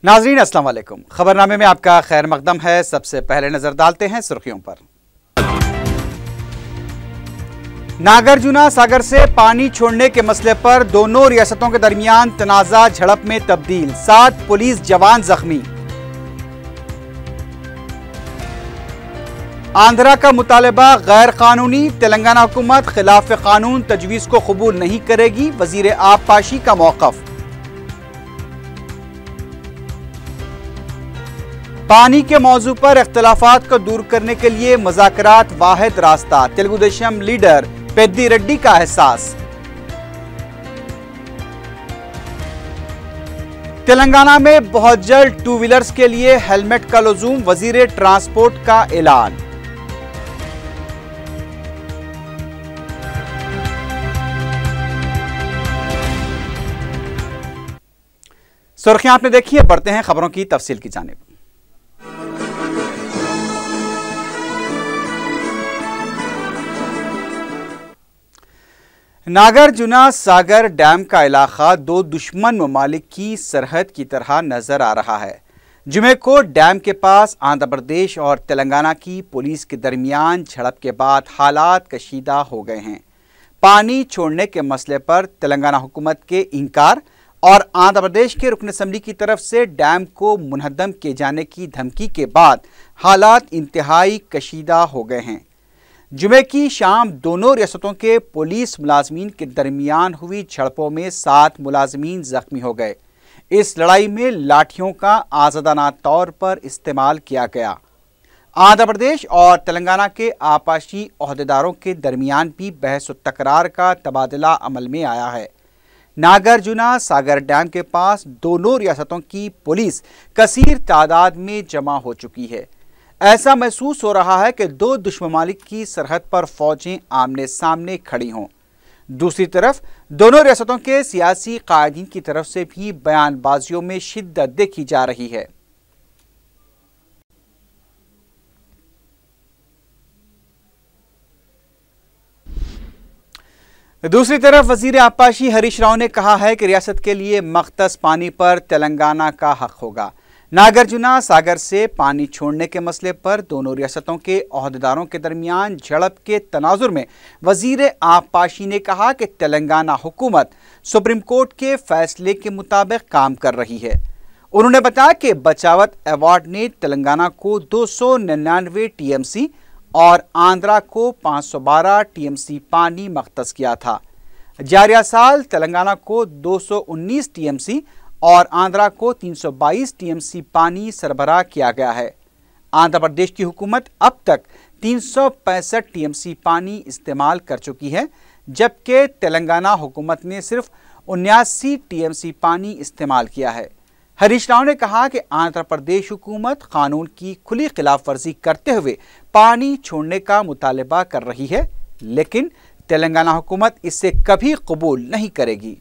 नाजरीन अस्सलाम वालेकुम। खबरनामे में आपका खैर मकदम है। सबसे पहले नजर डालते हैं सुर्खियों पर। नागार्जुना सागर से पानी छोड़ने के मसले पर दोनों रियासतों के दरमियान तनाजा झड़प में तब्दील, 7 पुलिस जवान जख्मी। आंध्रा का मुतालबा गैर कानूनी, तेलंगाना हुकूमत खिलाफ कानून तजवीज़ को कबूल नहीं करेगी, वजीर आबपाशी का मौक़िफ़। पानी के मौजू पर इख्तिलाफात को दूर करने के लिए मुज़ाकरात वाहिद रास्ता, तेलुगुदेशम लीडर पेद्दी रेड्डी का एहसास। तेलंगाना में बहुत जल्द 2 व्हीलर्स के लिए हेलमेट का लुज़ूम, वजीर ट्रांसपोर्ट का ऐलान। सुर्खियां आपने देखी है, बढ़ते हैं खबरों की तफसील की जानिब। नागार्जुना सागर डैम का इलाका 2 दुश्मन ममालिक की सरहद की तरह नजर आ रहा है। जुमे को डैम के पास आंध्र प्रदेश और तेलंगाना की पुलिस के दरमियान झड़प के बाद हालात कशीदा हो गए हैं। पानी छोड़ने के मसले पर तेलंगाना हुकूमत के इनकार और आंध्र प्रदेश के रुकन असम्बली की तरफ से डैम को मुनहदम किए जाने की धमकी के बाद हालात इंतहाई कशीदा हो गए हैं। जुमे की शाम दोनों रियासतों के पुलिस मुलाजमीन के दरमियान हुई झड़पों में 7 मुलाजमीन जख्मी हो गए। इस लड़ाई में लाठियों का आज़ादाना तौर पर इस्तेमाल किया गया। आंध्र प्रदेश और तेलंगाना के आपाशी ओहदेदारों के दरमियान भी बहस व तकरार का तबादला अमल में आया है। नागार्जुना सागर डैम के पास दोनों रियासतों की पुलिस कसीर तादाद में जमा हो चुकी है। ऐसा महसूस हो रहा है कि 2 दुश्मन ममालिक की सरहद पर फौजें आमने सामने खड़ी हों। दूसरी तरफ दोनों रियासतों के सियासी कायदीन की तरफ से भी बयानबाजियों में शिद्दत देखी जा रही है। दूसरी तरफ वजीर आबपाशी हरीश राव ने कहा है कि रियासत के लिए मख्तस पानी पर तेलंगाना का हक होगा। नागार्जुना सागर से पानी छोड़ने के मसले पर दोनों रियासतों के ओहदेदारों के दरमियान झड़प के तनाजुर में वजीर आबपाशी ने कहा कि तेलंगाना हुकूमत सुप्रीम कोर्ट के फैसले के मुताबिक काम कर रही है। उन्होंने बताया कि बचावत अवार्ड ने तेलंगाना को 299 टीएमसी और आंध्रा को 512 टीएमसी पानी मख्तस किया था। जारिया साल तेलंगाना को 219 टीएमसी और आंध्रा को 322 टीएमसी पानी सरबराह किया गया है। आंध्र प्रदेश की हुकूमत अब तक 365 टीएमसी पानी इस्तेमाल कर चुकी है, जबकि तेलंगाना हुकूमत ने सिर्फ 79 टीएमसी पानी इस्तेमाल किया है। हरीश राव ने कहा कि आंध्र प्रदेश हुकूमत कानून की खुली खिलाफ वर्जी करते हुए पानी छोड़ने का मुतालबा कर रही है, लेकिन तेलंगाना हुकूमत इसे कभी कबूल नहीं करेगी।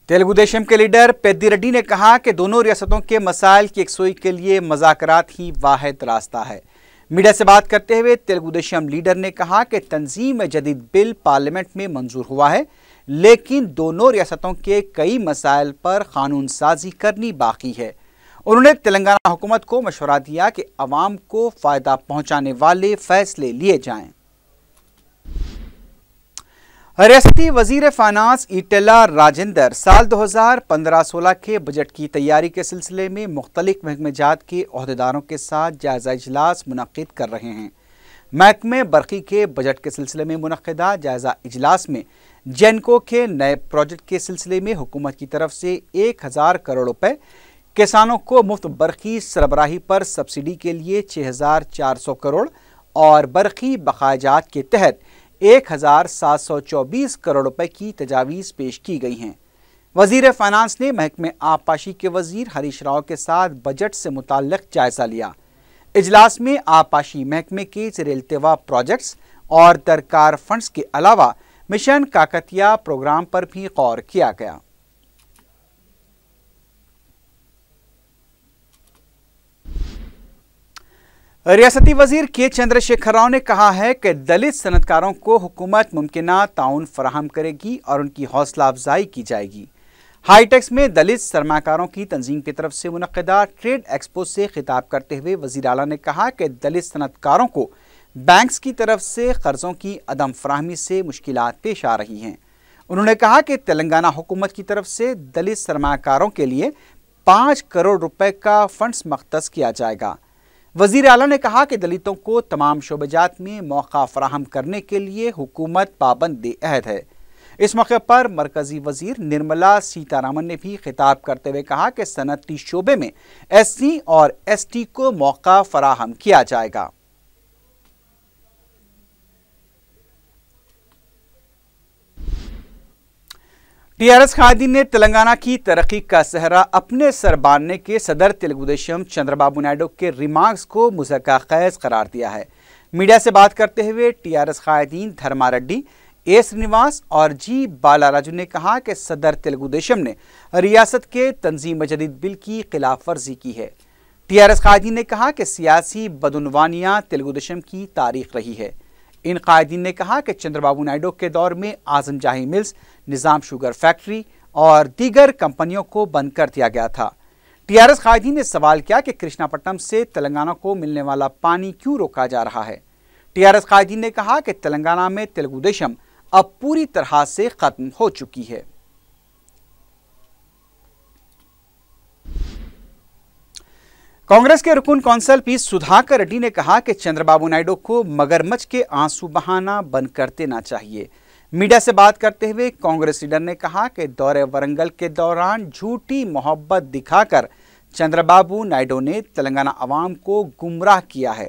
तेलुगुदेशम के लीडर पेद्दी रेड्डी ने कहा कि दोनों रियासतों के मसाइल की यकसुई के लिए मुज़ाकरात ही वाहिद रास्ता है। मीडिया से बात करते हुए तेलुगुदेशम लीडर ने कहा कि तंजीम जदीद बिल पार्लियामेंट में मंजूर हुआ है, लेकिन दोनों रियासतों के कई मसाइल पर कानून साजी करनी बाकी है। उन्होंने तेलंगाना हुकूमत को मशवरा दिया कि अवाम को फ़ायदा पहुँचाने वाले फैसले लिए जाएँ। रियासती वजीर फाइनेंस ईटेला राजेंद्र साल 2015-16 के बजट की तैयारी के सिलसिले में मुख्तलिफ महकमेजात के ओहदेदारों के साथ जायजा इजलास मुनक्किद कर रहे हैं। महकमे बरकी के बजट के सिलसिले में मुनक्किदा जायजा इजलास में जेनको के नए प्रोजेक्ट के सिलसिले में हुकूमत की तरफ से 1000 करोड़ रुपए, किसानों को मुफ्त बरकी सरबराही पर सब्सिडी के लिए 6400 करोड़ और बरकी बकायाजात के तहत 1724 करोड़ रुपए की तजावीज़ पेश की गई हैं। वजीर फाइनेंस ने महकमे आबपाशी के वजीर हरीश राव के साथ बजट से मुताल्लिक़ जायजा लिया। इजलास में आबपाशी महकमे के ज़ेर-ए-इल्तिवा प्रोजेक्ट्स और दरकार फंड्स के अलावा मिशन काकतिया प्रोग्राम पर भी गौर किया गया। रियासती वजीर के चंद्रशेखर राव ने कहा है कि दलित सनतकारों को हुकूमत मुमकिना ताउन फराहम करेगी और उनकी हौसला अफजाई की जाएगी। हाईटेक्स में दलित सरमाकारों की तंजीम की तरफ से मुनक्किदा ट्रेड एक्सपो से खिताब करते हुए वजीर आला ने कहा कि दलित सनतकारों को बैंक्स की तरफ से कर्जों की अदम फराहमी से मुश्किलात पेश आ रही हैं। उन्होंने कहा कि तेलंगाना हुकूमत की तरफ से दलित सरमाकारों के लिए 5 करोड़ रुपए का फंड्स मख्तस किया जाएगा। वजीर आला ने कहा कि दलितों को तमाम शोबेजात में मौका फराहम करने के लिए हुकूमत पाबंद अहद है। इस मौके पर मरकजी वजीर निर्मला सीतारामन ने भी खिताब करते हुए कहा कि सनअती शोबे में SC और ST को मौका फराहम किया जाएगा। TRS कायदीन ने तेलंगाना की तरक्की का सहरा अपने सर बांधने के सदर तेलुगुदेशम चंद्रबाबू नायडू के रिमार्क्स को मुज़क्का खैज करार दिया है। मीडिया से बात करते हुए TRS कायदीन धर्मारेड्डी, A श्रीनिवास और G बालाराजू ने कहा कि सदर तेलुगुदेशम ने रियासत के तंजीम जदीद बिल की खिलाफ वर्जी की है। TRS कायदीन ने कहा कि सियासी बदउनवानियां तेलुगुदेशम की तारीख रही है। इन कायदीन ने कहा कि चंद्रबाबू नायडू के दौर में आजम जाही मिल्स, निज़ाम शुगर फैक्ट्री और दीगर कंपनियों को बंद कर दिया गया था। TRS कायदीन ने सवाल किया कि कृष्णापट्टनम से तेलंगाना को मिलने वाला पानी क्यों रोका जा रहा है। TRS कायदीन ने कहा कि तेलंगाना में तेलुगुदेशम अब पूरी तरह से खत्म हो चुकी है। कांग्रेस के रुकन कौंसल पी सुधाकर रेड्डी ने कहा कि चंद्रबाबू नायडू को मगरमच्छ के आंसू बहाना बंद कर देना चाहिए। मीडिया से बात करते हुए कांग्रेस लीडर ने कहा कि दौरे वरंगल के दौरान झूठी मोहब्बत दिखाकर चंद्रबाबू नायडू ने तेलंगाना अवाम को गुमराह किया है।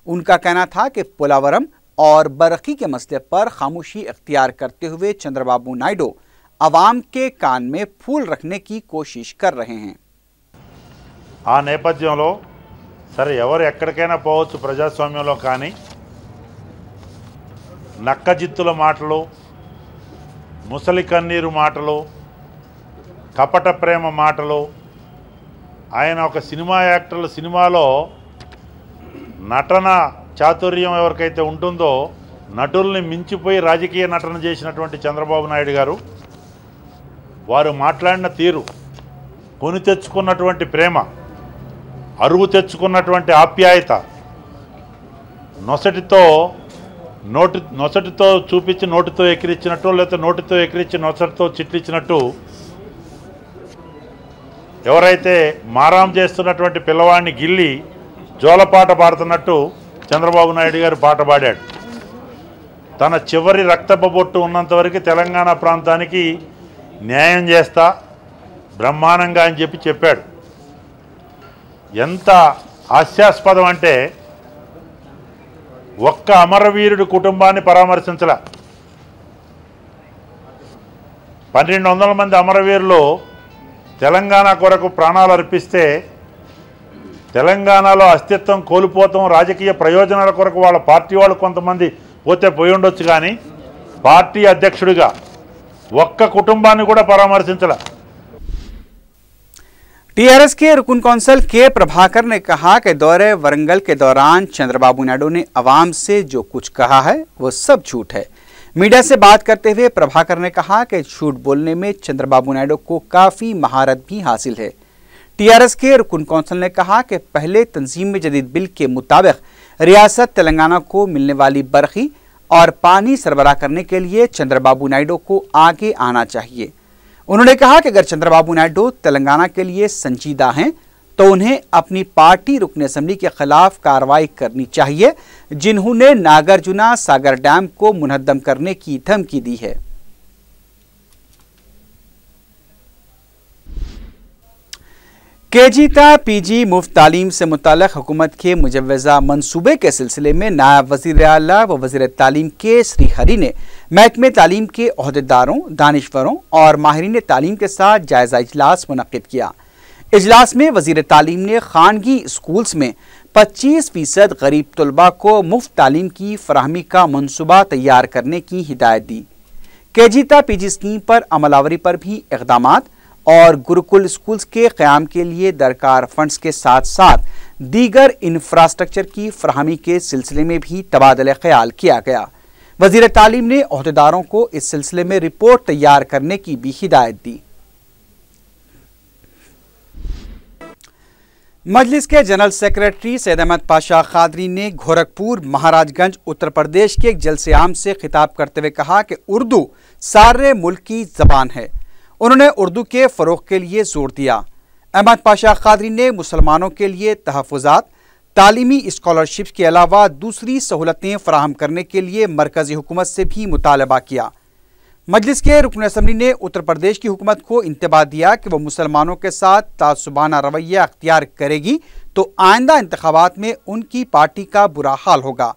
उनका कहना था कि पोलावरम और बरखी के मसले पर खामोशी इख्तियार करते हुए चंद्रबाबू नायडू अवाम के कान में फूल रखने की कोशिश कर रहे हैं। ఆ నేపథ్యంలో సరే ఎవరు ఎక్కడికైనా పోవచ్చు ప్రజాస్వామ్యంలో, కానీ నక్కజిత్తుల మాటలు, ముసలి కన్నీరు మాటలు, కపట ప్రేమ మాటలు, ఆయన ఒక సినిమా యాక్టర్లు సినిమాలో నటన చాతుర్యం ఎవరికైతే ఉంటుందో నటుల్ని మించిపోయి రాజకీయ నటన చేసినటువంటి చంద్రబాబు నాయుడు గారు వారు మాట్లాడిన తీరు, కొని తెచ్చుకున్నటువంటి ప్రేమ, అరువు తెచ్చుకున్నటువంటి ఆప్యాయత, నొసటితో చూపించి నోటితో ఎక్కిరించినట్టు, లేకపోతే నోటితో ఎక్కిరించి నొసటితో చిట్లిచ్చినట్టు ఎవరైతే మారాం చేస్తున్నటువంటి పిల్లవాడిని గిల్లి జోలపాట పాడుతున్నట్టు చంద్రబాబు నాయుడు గారు పాట పాడాడు. తన చివరి రక్తపు బొట్టు ఉన్నంతవరకు తెలంగాణ ప్రాంతానికి న్యాయం చేస్తా బ్రహ్మాండంగా అని చెప్పాడు. ఎంత హాస్యాస్పదం అంటే ఒక్క అమరవీరుడు కుటుంబాన్ని పరామర్శించలా. 1200 మంది అమరవీరులు తెలంగాణ కొరకు ప్రాణాలు అర్పిస్తే తెలంగాణలో అస్తిత్వం కోల్పోతాం, రాజకీయ ప్రయోజనాల కొరకు వాళ్ళ పార్టీ వాళ్ళు కొంతమంది పోతే పోయి ఉండొచ్చు, కానీ పార్టీ అధ్యక్షుడిగా ఒక్క కుటుంబాన్ని కూడా పరామర్శించలా. TRS के रुकन कौंसल के प्रभाकर ने कहा कि दौरे वरंगल के दौरान चंद्रबाबू नायडू ने अवाम से जो कुछ कहा है वो सब झूठ है। मीडिया से बात करते हुए प्रभाकर ने कहा कि झूठ बोलने में चंद्रबाबू नायडू को काफ़ी महारत भी हासिल है। TRS के रुकन कौंसल ने कहा कि पहले तंजीम जदीद बिल के मुताबिक रियासत तेलंगाना को मिलने वाली बरखी और पानी सरबराह करने के लिए चंद्रबाबू नायडू को आगे आना चाहिए। उन्होंने कहा कि अगर चंद्रबाबू नायडू तेलंगाना के लिए संजीदा हैं तो उन्हें अपनी पार्टी रुकन असेंबली के खिलाफ कार्रवाई करनी चाहिए, जिन्होंने नागार्जुना सागर डैम को मुनहद्दम करने की धमकी दी है। केजी ता PG मुफ्त तालीम से मुताल्लिक़ हुकूमत के मुजव्वज़ा मनसूबे के सिलसिले में नायब वज़ीर आला व वज़ीर तालीम के श्री हरी ने महकमे तालीम के ओहदेदारों, दानिश्वरों और माहिरीन तालीम के साथ जायज़ा इजलास मुनक़्क़िद किया। इजलास में वज़ीर तालीम ने खानगी स्कूल्स में 25% गरीब तलबा को मुफ्त तालीम की फराहमी का मनसूबा तैयार करने की हिदायत दी। केजी ता PG स्कीम पर अमलावरी पर भी इक़दामात और गुरुकुल स्कूल्स के क़याम के लिए दरकार फंड्स के साथ साथ दीगर इंफ्रास्ट्रक्चर की फराहमी के सिलसिले में भी तबादला ख्याल किया गया। वज़ीर तालीम ने ओहदेदारों को इस सिलसिले में रिपोर्ट तैयार करने की भी हिदायत दी। मजलिस के जनरल सेक्रेटरी सैयद अहमद पाशा कादरी ने गोरखपुर महाराजगंज उत्तर प्रदेश के एक जलसे आम से खिताब करते हुए कहा कि उर्दू सारे मुल्क की ज़बान है। उन्होंने उर्दू के फ़रोग़ के लिए जोर दिया। अहमद पाशा कादरी ने मुसलमानों के लिए तहफ़्फ़ुज़ात, तालीमी स्कॉलरशिप के अलावा दूसरी सहूलतें फराहम करने के लिए मरकज़ी हुकूमत से भी मुतालबा किया। मजलिस के रुकन असम्बली ने उत्तर प्रदेश की हुकूमत को इंतबाह दिया कि वह मुसलमानों के साथ तासुबाना रवैया अख्तियार करेगी तो आइंदा इंतखाबात में उनकी पार्टी का बुरा हाल होगा।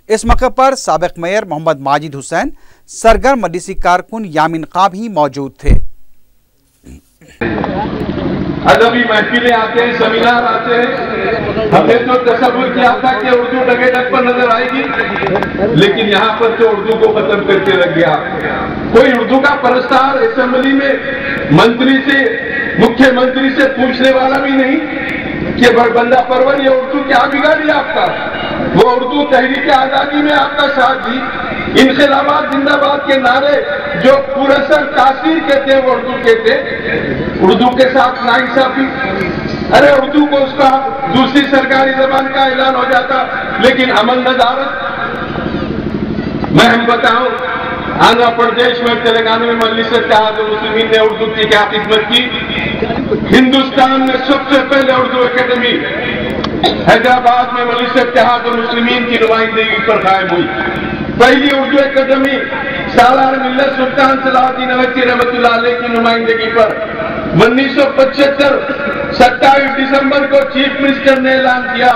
इस मौके पर साबिक़ मेयर मोहम्मद माजिद हुसैन, सरगर्म मजलिसी कारकुन यामिन खां भी मौजूद थे। अदबी महफिलें आते हैं, सेमिनार आते हैं। हमने तो तसव्वुर किया था कि उर्दू डगे डग पर नजर आएगी, लेकिन यहाँ पर तो उर्दू को खत्म करके रख गया। कोई उर्दू का परस्तार असेंबली में मंत्री से, मुख्यमंत्री से पूछने वाला भी नहीं कि बंदा परवर ये उर्दू क्या बिगाड़ी आपका। वो उर्दू तहरीक आजादी में आपका साथ दी, इनकलाबाद जिंदाबाद के नारे जो पुरअसर तासीर के थे वो उर्दू के थे। उर्दू के साथ नाइंसाफी, अरे उर्दू को उसका दूसरी सरकारी जबान का ऐलान हो जाता, लेकिन अमल नजारत। मैं हम बताऊं, आंध्र प्रदेश में, तेलंगाना में मजलिस इत्तेहादुल मुस्लिमीन ने उर्दू की क्या खिदमत की। हिंदुस्तान में सबसे पहले उर्दू एकेडमी हैदराबाद में मजलिस इत्तेहादुल मुस्लिमीन की नुमाइंदगी पर कायम हुई। पहली उर्दू एकेडमी सालार मिल्लत सुल्तान सलाहुद्दीन अवैसी रहमतुल्लाह अलैह की नुमाइंदगी पर 1975 27 दिसंबर को चीफ मिनिस्टर ने ऐलान किया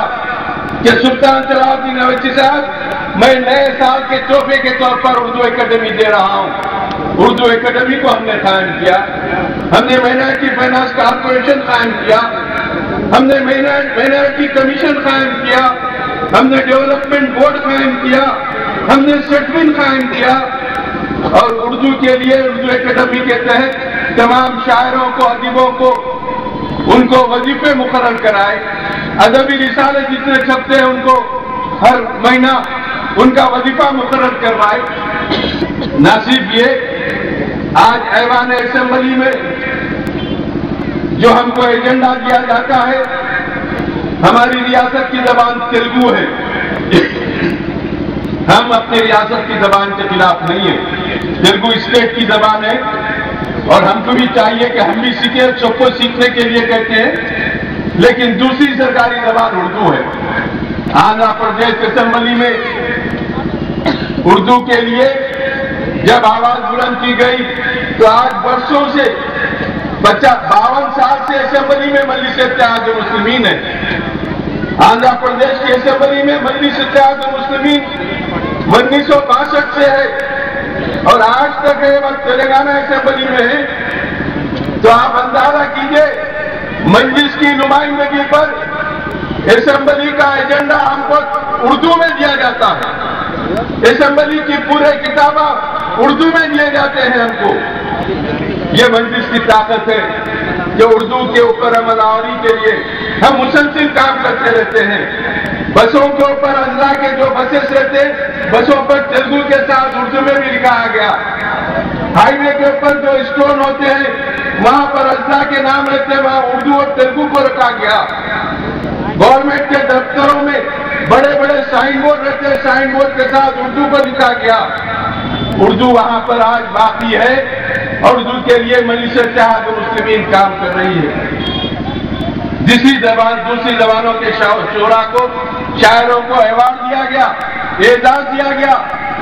कि सुल्तान सलाहुद्दीन अवैसी साहब, मैं नए साल के तोहफे के तौर पर उर्दू एकेडमी दे रहा हूं। उर्दू एकेडमी को हमने कायम किया, हमने माइनॉरिटी फाइनेंस कॉर्पोरेशन कायम किया, हमने माइनॉरिटी कमीशन कायम किया, हमने डेवलपमेंट बोर्ड कायम किया, हमने सेटमेंट कायम किया। और उर्दू के लिए उर्दू एकेडमी के तहत तमाम शायरों को, अदीबों को, उनको वजीफे मुकर्रर कराए। अदबी रिसाले जितने छपते हैं उनको हर महीना उनका वजीफा मुकर्रर करवाए। नासिब ये आज ऐवान असेंबली में जो हमको एजेंडा दिया जाता है, हमारी रियासत की जबान तेलुगु है। हम अपनी रियासत की जबान के खिलाफ नहीं है, तेलुगु स्टेट की जबान है और हमको भी चाहिए कि हम भी सीखे, सबको सीखने के लिए कहते हैं, लेकिन दूसरी सरकारी जबान उर्दू है। आंध्र प्रदेश असेंबली में उर्दू के लिए जब आवाज बुलंद की गई तो आज वर्षों से 52 साल से असेंबली में मजलिस इत्तेहादुल मुस्लिमीन है। आंध्र प्रदेश की असेंबली में मजलिस इत्तेहादुल मुस्लिमीन 1962 से है और आज तक है वक्त तेलंगाना असेंबली में है। तो आप अंदाजा कीजिए, मजलिस की नुमाइंदगी पर असेंबली का एजेंडा हमको उर्दू में दिया जाता है, असेंबली की पूरे किताबा उर्दू में दिए जाते हैं हमको। ये मजलिस की ताकत है जो उर्दू के ऊपर अमलावरी के लिए हम मुसलसिल काम करते रहते हैं। बसों के ऊपर अल्लाह के जो बसेस रहते, बसों पर तेलुगु के साथ उर्दू में भी लिखा गया। हाईवे के ऊपर जो स्टोन होते हैं वहां पर अल्लाह के नाम रहते हैं, वहां उर्दू और तेलुगु को रखा गया। गवर्नमेंट के दफ्तरों में बड़े बड़े साइन बोर्ड रहते हैं, साइन बोर्ड के साथ उर्दू को लिखा गया। उर्दू वहां पर आज बाकी है और उर्दू के लिए मजलिस इत्तेहादुल मुस्लिमीन काम कर रही है। दूसरी जबानों के शोरा को, शायरों को अवार्ड दिया गया, एजाज दिया गया,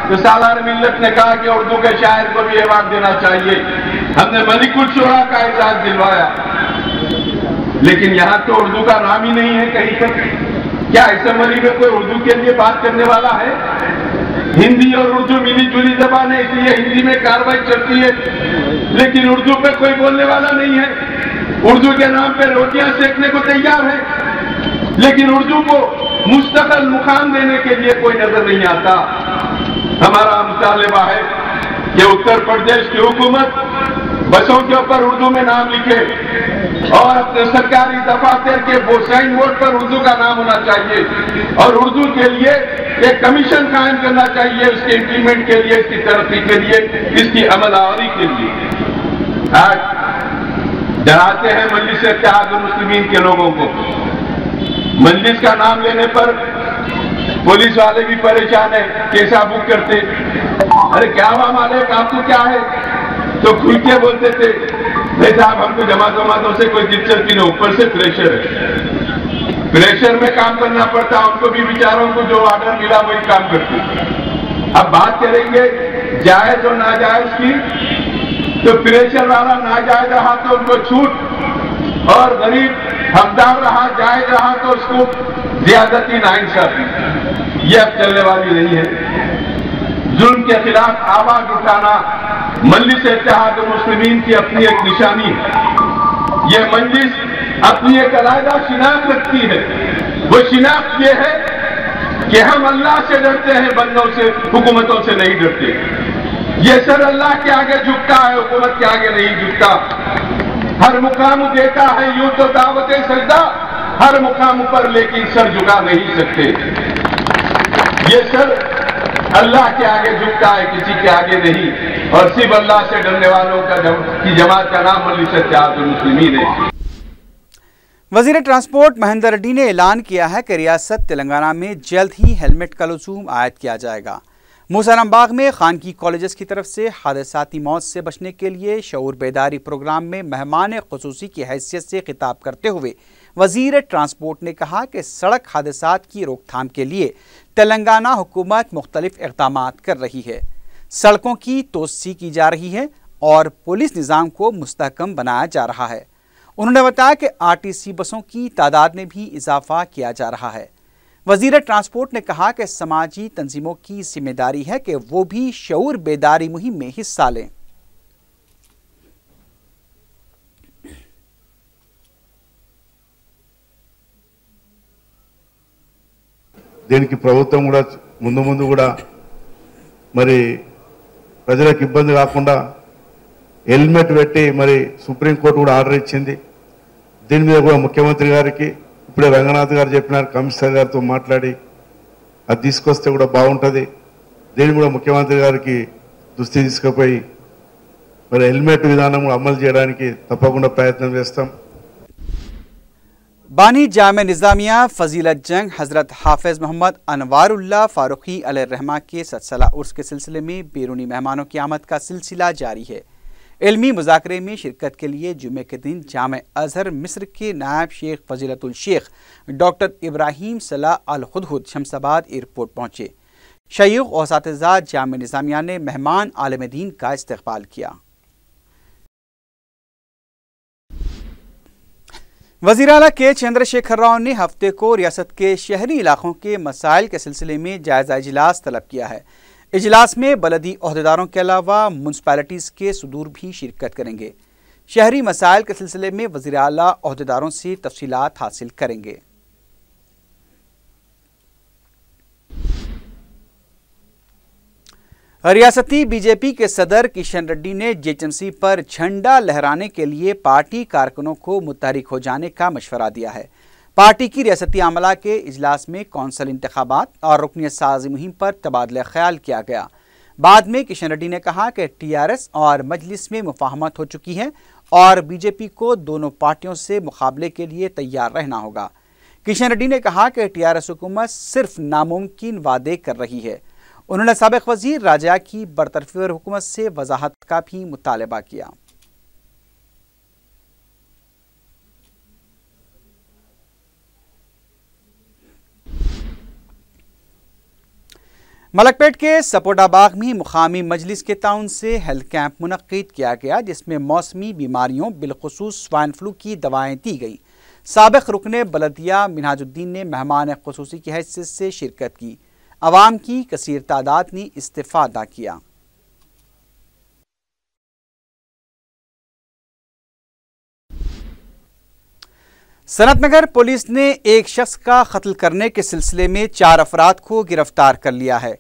तो सालार मिल्लत ने कहा कि उर्दू के शायर को भी अवार्ड देना चाहिए। हमने मलिकुल शुरा का एजाज दिलवाया, लेकिन यहां तो उर्दू का नाम ही नहीं है कहीं पर। क्या असेंबली में कोई उर्दू के लिए बात करने वाला है? हिंदी और उर्दू मिली जुली जबान है, इसलिए हिंदी में कार्रवाई चलती है, लेकिन उर्दू पे कोई बोलने वाला नहीं है। उर्दू के नाम पे रोटियां सेकने को तैयार है, लेकिन उर्दू को मुस्तकिल मुकाम देने के लिए कोई नजर नहीं आता। हमारा मुतालबा है कि उत्तर प्रदेश की हुकूमत बसों के ऊपर उर्दू में नाम लिखे और अपने सरकारी दफातर के वो साइन बोर्ड पर उर्दू का नाम होना चाहिए और उर्दू के लिए एक कमीशन कायम करना चाहिए, उसके इंप्लीमेंट के लिए, इसकी तरक्की के लिए, इसकी अमलावरी के लिए। आज डराते हैं मजलिस इत्तेहाद मुस्लिमीन के लोगों को। मजलिस का नाम लेने पर पुलिस वाले भी परेशान है, कैसा बुक करते, अरे क्या हुआ मालिक आपको क्या है, तो खुल के बोलते थे नहीं साहब हमको जमातों से कोई दिलचस्पी नहीं, ऊपर से प्रेशर है, प्रेशर में काम करना पड़ता, उनको भी बेचारों को जो ऑर्डर मिला वही काम करते। अब बात करेंगे जायज और नाजायज की, तो प्रेशर वाला नाजायज रहा तो उनको छूट और गरीब हकदार रहा जायज रहा तो उसको ज्यादती नाइंसाफी, ये अब चलने वाली नहीं है। जुल्म के खिलाफ आवाज उठाना मजलिस इत्तेहाद मुस्लिमीन की अपनी एक निशानी है। यह मजलिस अपनी एक अलग शिनाख्त रखती है। वो शिनाख्त ये है कि हम अल्लाह से डरते हैं, बंदों से, हुकूमतों से नहीं डरते। ये सर अल्लाह के आगे झुकता है, हुकूमत के आगे नहीं झुकता। हर मुकाम देता है यूं तो दावत सजदा, हर मुकाम पर लेकिन सर झुका नहीं सकते। ये सर अल्लाह के आगे झुकता है, किसी के आगे नहीं, और सिर्फ अल्लाह से डरने वालों की जमात का नाम मजलिस इत्तेहाद मुस्लिमीन है। वजीर ट्रांसपोर्ट महेंद्र रेड्डी ने ऐलान किया है कि रियासत तेलंगाना में जल्द ही हेलमेट का लज़ूम आयद किया जाएगा। मूसाराम बाग में खानगी कॉलेजेस की तरफ से हादसाती मौत से बचने के लिए शऊर बेदारी प्रोग्राम में मेहमान ख़ुसूसी की हैसियत से खिताब करते हुए वजीर ट्रांसपोर्ट ने कहा कि सड़क हादसात की रोकथाम के लिए तेलंगाना हुकूमत मुख्तलिफ इक़दामात कर रही है। सड़कों की तोसी की जा रही है और पुलिस निज़ाम को मुस्तहकम बनाया जा रहा है। उन्होंने बताया कि आरटीसी बसों की तादाद में भी इजाफा किया जा रहा है। वजीर ट्रांसपोर्ट ने कहा कि समाजी तंजीमों की जिम्मेदारी है कि वो भी शऊर बेदारी मुहिम में हिस्सा लें। దీనికి ప్రభుత్వం కూడా ముందు కూడా మరి ప్రజలకు ఇబ్బంది కాకుండా హెల్మెట్ పెట్టి మరి సుప్రీంకోర్టు కూడా ఆర్డర్ ఇచ్చింది। దీని మీద కూడా ముఖ్యమంత్రి గారికి ఇప్పుడే రంగనాథ్ గారు చెప్పినారు, కమిషనర్ గారితో మాట్లాడి అది తీసుకొస్తే కూడా బాగుంటుంది। దీన్ని కూడా ముఖ్యమంత్రి గారికి దృష్టి తీసుకుపోయి మరి హెల్మెట్ విధానం అమలు చేయడానికి తప్పకుండా ప్రయత్నం చేస్తాం। बानी जामे निज़ामिया फजीलत जंग हज़रत हाफिज़ मोहम्मद अनवारुल्लाह फारूकी अलैहिर्रहमा के सतसला उर्स के सिलसिले में बैरूनी मेहमानों की आमद का सिलसिला जारी है। इल्मी मुज़ाकरे में शिरकत के लिए जुमे के दिन जामे अज़हर मिस्र के नायब शेख फजीलतुल शेख डॉक्टर इब्राहिम सलाह अल हुदहुद शमसाबाद एयरपोर्ट पहुँचे। शयूख और सातिज़ा जामे निज़ामिया ने मेहमान आलम दीन का इस्तक़बाल किया। वज़ीर आला के चंद्रशेखर राव ने हफ्ते को रियासत के शहरी इलाकों के मसाइल के सिलसिले में जायज़ा इजलास तलब किया है। इजलास में बलदी अहदेदारों के अलावा म्यूनसिपैलिटीज़ के सदूर भी शिरकत करेंगे। शहरी मसाइल के सिलसिले में वज़ीर आला अहदेदारों से तफसीलात हासिल करेंगे। रियासती बीजेपी के सदर किशन रेड्डी ने जेएचएमसी पर झंडा लहराने के लिए पार्टी कारकुनों को मुतहरिक हो जाने का मशवरा दिया है। पार्टी की रियासती आमला के इजलास में कौंसल इंतखाबात और रुकनियत साजी मुहिम पर तबादला ख्याल किया गया। बाद में किशन रेड्डी ने कहा कि टीआरएस और मजलिस में मुफाहमत हो चुकी है और बीजेपी को दोनों पार्टियों से मुकाबले के लिए तैयार रहना होगा। किशन रेड्डी ने कहा कि टीआरएस हुकूमत सिर्फ नामुमकिन वादे कर रही है। उन्होंने साबिक वजीर राजा की बरतरफी और हुकूमत से वजाहत का भी मुतालबा किया। मलकपेट के सपोटा बाग में मुकामी मजलिस के ताउन से हेल्थ कैंप मुनक्किद किया गया, जिसमें मौसमी बीमारियों बिलखुसूस स्वाइन फ्लू की दवाएं दी गई। साबिक रुकने बलदिया मिनहाजुद्दीन ने मेहमान खुसूसी की हैसियत से शिरकत की। अवाम की कसीर तादाद ने इस्तिफादा किया। सनतनगर पुलिस ने एक शख्स का कत्ल करने के सिलसिले में 4 अफराद को गिरफ्तार कर लिया है।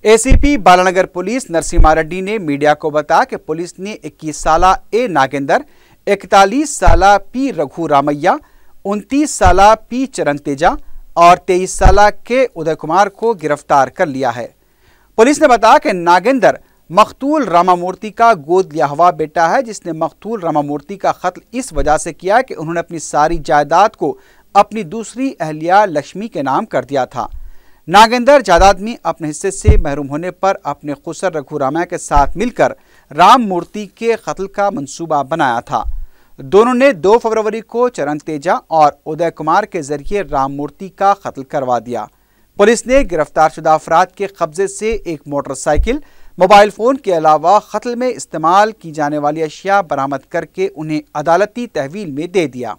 एसीपी बालानगर पुलिस नरसिम्हा रेड्डी ने मीडिया को बताया कि पुलिस ने 21 साला ए नागेंदर, 41 साला पी रघु रामैया, 29 साला पी चरण तेजा और 23 साला के उदय कुमार को गिरफ्तार कर लिया है। पुलिस ने बताया कि नागेंदर मकतूल रामामूर्ति का गोद लिया हुआ बेटा है, जिसने मकतूल रामामूर्ति का कत्ल इस वजह से किया कि उन्होंने अपनी सारी जायदाद को अपनी दूसरी अहलिया लक्ष्मी के नाम कर दिया था। नागेंदर जायदाद में अपने हिस्से से महरूम होने पर अपने खुसर रघु रामैया के साथ मिलकर राममूर्ति के कत्ल का मंसूबा बनाया था। दोनों ने 2 फरवरी को चरण तेजा और उदय कुमार के जरिए राममूर्ति का कत्ल करवा दिया। पुलिस ने गिरफ्तारशुदा अफराद के कब्जे से एक मोटरसाइकिल, मोबाइल फोन के अलावा कत्ल में इस्तेमाल की जाने वाली अशिया बरामद करके उन्हें अदालती तहवील में दे दिया।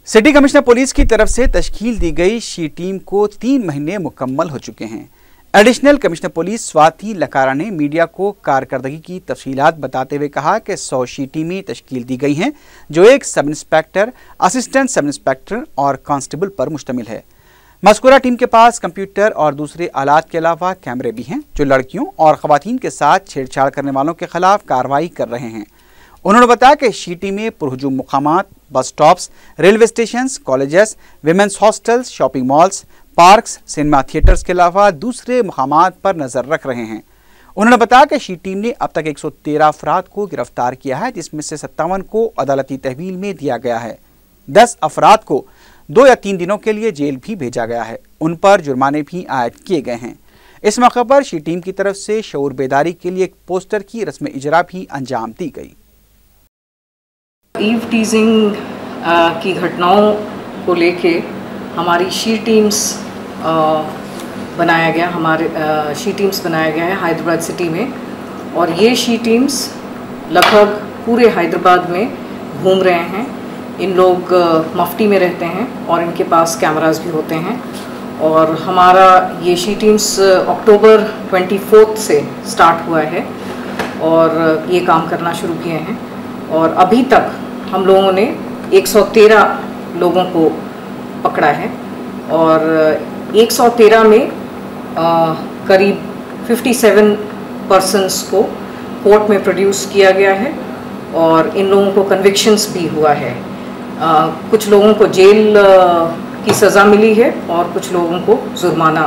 सिटी कमिश्नर पुलिस की तरफ से तश्कील दी गई शी टीम को 3 महीने मुकम्मल हो चुके हैं। एडिशनल कमिश्नर पुलिस स्वाति लकारा ने मीडिया को कारकर्दगी की तफसीलात बताते हुए कहा कि 100 शी टीमें तश्कील दी गई हैं, जो एक sub inspector, assistant sub inspector और कांस्टेबल पर मुश्तमिल है। मज़कूरा टीम के पास कंप्यूटर और दूसरे आलात के अलावा कैमरे भी हैं, जो लड़कियों और ख़वातीन के साथ छेड़छाड़ करने वालों के खिलाफ कार्रवाई कर रहे हैं। उन्होंने बताया कि शी टीमें पुरहुजूम मुकामात, bus stops, railway station, colleges, women's hostels, shopping malls, parks, cinema theatres के अलावा दूसरे मुकामात पर नजर रख रहे हैं। उन्होंने बताया कि शी टीम ने अब तक 113 अफराद को गिरफ्तार किया है, जिसमें से 57 को अदालती तहवील में दिया गया है। 10 अफराद को 2 या 3 दिनों के लिए जेल भी भेजा गया है। उन पर जुर्माने भी आयद किए गए हैं। इस मौके पर शी टीम की तरफ से शऊर बेदारी के लिए एक पोस्टर की रस्म इजरा भी अंजाम दी गई। ईव टीजिंग की घटनाओं को लेके हमारी शी टीम्स बनाया गया, शी टीम्स बनाया गया है हैदराबाद सिटी में, और ये शी टीम्स लगभग पूरे हैदराबाद में घूम रहे हैं। इन लोग मफ्ती में रहते हैं और इनके पास कैमरास भी होते हैं। और हमारा ये शी टीम्स अक्टूबर 24 से स्टार्ट हुआ है और ये काम करना शुरू किए हैं। और अभी तक हम लोगों ने 113 लोगों को पकड़ा है और 113 में करीब 57 पर्सन्स को कोर्ट में प्रोड्यूस किया गया है और इन लोगों को कन्विक्शंस भी हुआ है। कुछ लोगों को जेल की सज़ा मिली है और कुछ लोगों को जुर्माना,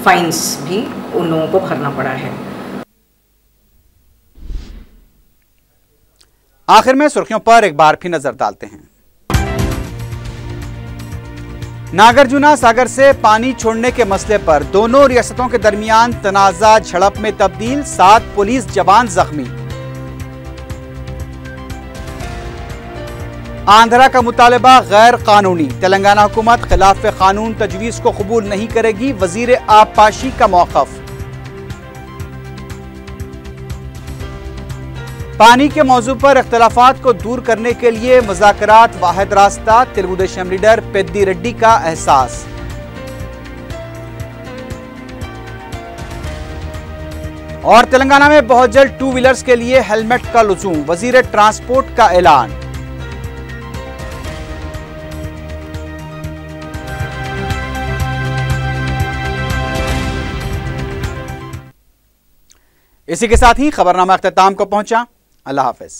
फाइन्स भी उन लोगों को भरना पड़ा है। आखिर में सुर्खियों पर एक बार फिर नजर डालते हैं। नागार्जुना सागर से पानी छोड़ने के मसले पर दोनों रियासतों के दरमियान तनाज़ा झड़प में तब्दील, 7 पुलिस जवान जख्मी। आंध्रा का मुतालबा गैर कानूनी, तेलंगाना हुकूमत खिलाफ कानून तजवीज़ को कबूल नहीं करेगी, वजीर आबपाशी का मौक़िफ़। पानी के मौजू पर इख्तलाफात को दूर करने के लिए मुज़ाकरात वाहिद रास्ता, तेलुगु देशम लीडर पेद्दी रेड्डी का एहसास। और तेलंगाना में बहुत जल्द 2 व्हीलर्स के लिए हेलमेट का लुज़ूम, वजीर ट्रांसपोर्ट का ऐलान। इसी के साथ ही खबरनामा अख्ताम को पहुंचा। अल्लाह हाफ़िज़।